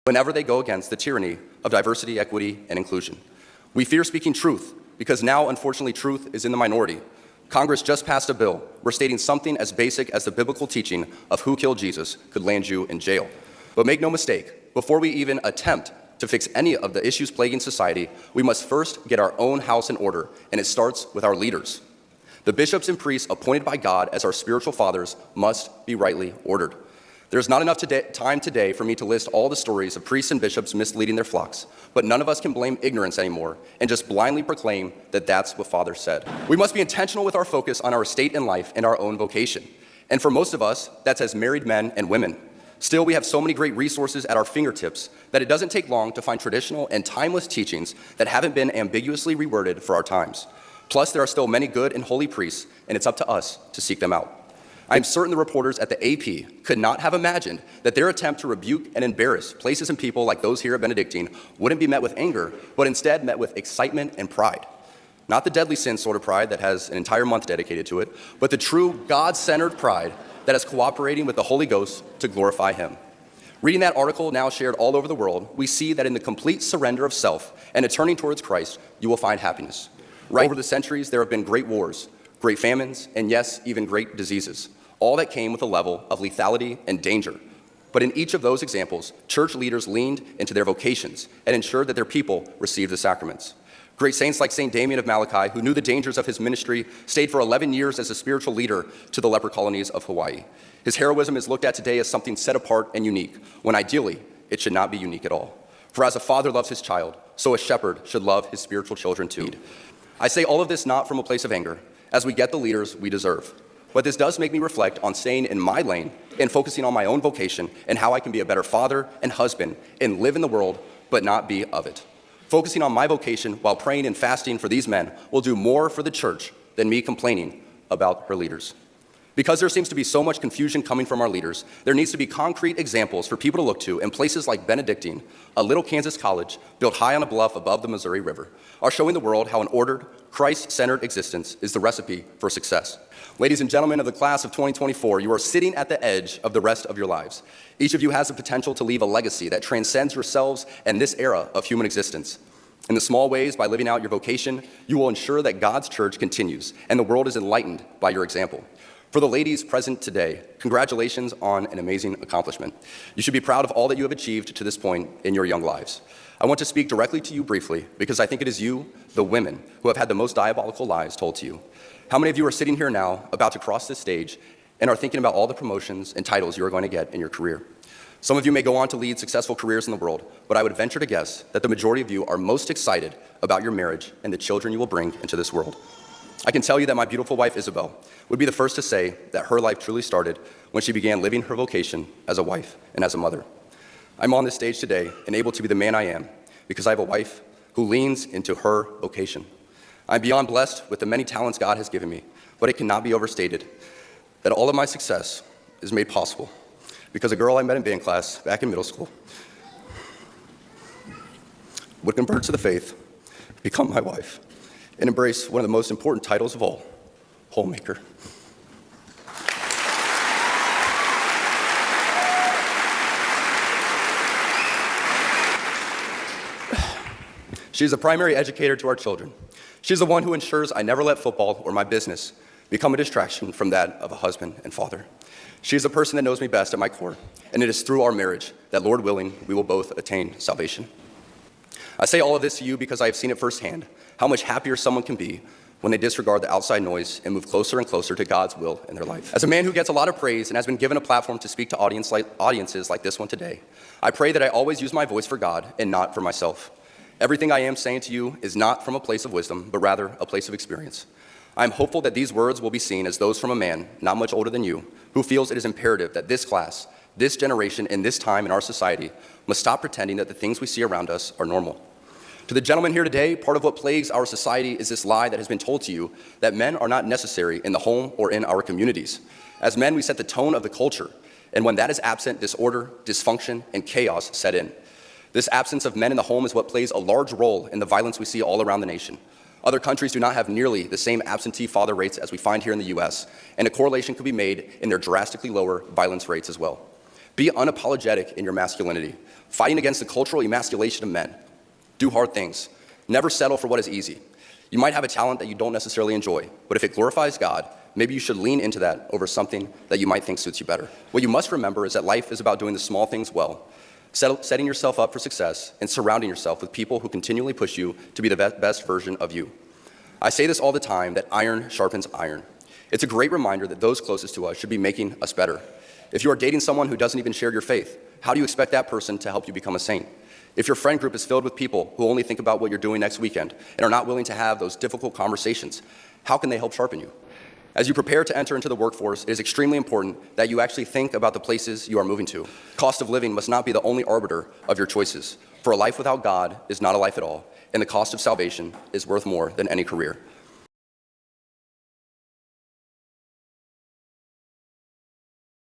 whenever they go against the tyranny of diversity, equity, and inclusion. We fear speaking truth because now, unfortunately, truth is in the minority. Congress just passed a bill where stating something as basic as the biblical teaching of who killed Jesus could land you in jail. But make no mistake, before we even attempt to fix any of the issues plaguing society, we must first get our own house in order, and it starts with our leaders. The bishops and priests appointed by God as our spiritual fathers must be rightly ordered. There's not enough time today for me to list all the stories of priests and bishops misleading their flocks, but none of us can blame ignorance anymore and just blindly proclaim that that's what Father said. We must be intentional with our focus on our state in life and our own vocation. And for most of us, that's as married men and women. Still, we have so many great resources at our fingertips that it doesn't take long to find traditional and timeless teachings that haven't been ambiguously reworded for our times. Plus, there are still many good and holy priests, and it's up to us to seek them out. I'm certain the reporters at the AP could not have imagined that their attempt to rebuke and embarrass places and people like those here at Benedictine wouldn't be met with anger, but instead met with excitement and pride. Not the deadly sin sort of pride that has an entire month dedicated to it, but the true God-centered pride that is cooperating with the Holy Ghost to glorify Him. Reading that article now shared all over the world, we see that in the complete surrender of self and a turning towards Christ, you will find happiness. Right over the centuries, there have been great wars, great famines, and yes, even great diseases, all that came with a level of lethality and danger. But in each of those examples, church leaders leaned into their vocations and ensured that their people received the sacraments. Great saints like St. Damien of Malachi, who knew the dangers of his ministry, stayed for 11 years as a spiritual leader to the leper colonies of Hawaii. His heroism is looked at today as something set apart and unique, when ideally, it should not be unique at all. For as a father loves his child, so a shepherd should love his spiritual children too. I say all of this not from a place of anger, as we get the leaders we deserve. But this does make me reflect on staying in my lane and focusing on my own vocation and how I can be a better father and husband and live in the world, but not be of it. Focusing on my vocation while praying and fasting for these men will do more for the church than me complaining about her leaders. Because there seems to be so much confusion coming from our leaders, there needs to be concrete examples for people to look to, and places like Benedictine, a little Kansas college built high on a bluff above the Missouri River, are showing the world how an ordered, Christ-centered existence is the recipe for success. Ladies and gentlemen of the class of 2024, you are sitting at the edge of the rest of your lives. Each of you has the potential to leave a legacy that transcends yourselves and this era of human existence. In the small ways, by living out your vocation, you will ensure that God's church continues and the world is enlightened by your example. For the ladies present today, congratulations on an amazing accomplishment. You should be proud of all that you have achieved to this point in your young lives. I want to speak directly to you briefly because I think it is you, the women, who have had the most diabolical lies told to you. How many of you are sitting here now, about to cross this stage, and are thinking about all the promotions and titles you are going to get in your career? Some of you may go on to lead successful careers in the world, but I would venture to guess that the majority of you are most excited about your marriage and the children you will bring into this world. I can tell you that my beautiful wife, Isabel, would be the first to say that her life truly started when she began living her vocation as a wife and as a mother. I'm on this stage today and able to be the man I am because I have a wife who leans into her vocation. I'm beyond blessed with the many talents God has given me, but it cannot be overstated that all of my success is made possible because a girl I met in band class back in middle school would convert to the faith, become my wife, and embrace one of the most important titles of all, homemaker. She's a primary educator to our children. She's the one who ensures I never let football or my business become a distraction from that of a husband and father. She's the person that knows me best at my core, and it is through our marriage that, Lord willing, we will both attain salvation. I say all of this to you because I have seen it firsthand, how much happier someone can be when they disregard the outside noise and move closer and closer to God's will in their life. As a man who gets a lot of praise and has been given a platform to speak to audiences like this one today, I pray that I always use my voice for God and not for myself. Everything I am saying to you is not from a place of wisdom, but rather a place of experience. I am hopeful that these words will be seen as those from a man, not much older than you, who feels it is imperative that this class, this generation, and this time in our society must stop pretending that the things we see around us are normal. To the gentlemen here today, part of what plagues our society is this lie that has been told to you that men are not necessary in the home or in our communities. As men, we set the tone of the culture, and when that is absent, disorder, dysfunction, and chaos set in. This absence of men in the home is what plays a large role in the violence we see all around the nation. Other countries do not have nearly the same absentee father rates as we find here in the US, and a correlation could be made in their drastically lower violence rates as well. Be unapologetic in your masculinity, fighting against the cultural emasculation of men. Do hard things. Never settle for what is easy. You might have a talent that you don't necessarily enjoy, but if it glorifies God, maybe you should lean into that over something that you might think suits you better. What you must remember is that life is about doing the small things well, setting yourself up for success, and surrounding yourself with people who continually push you to be the best version of you. I say this all the time, that iron sharpens iron. It's a great reminder that those closest to us should be making us better. If you are dating someone who doesn't even share your faith, how do you expect that person to help you become a saint? If your friend group is filled with people who only think about what you're doing next weekend and are not willing to have those difficult conversations, how can they help sharpen you? As you prepare to enter into the workforce, it is extremely important that you actually think about the places you are moving to. Cost of living must not be the only arbiter of your choices, for a life without God is not a life at all, and the cost of salvation is worth more than any career.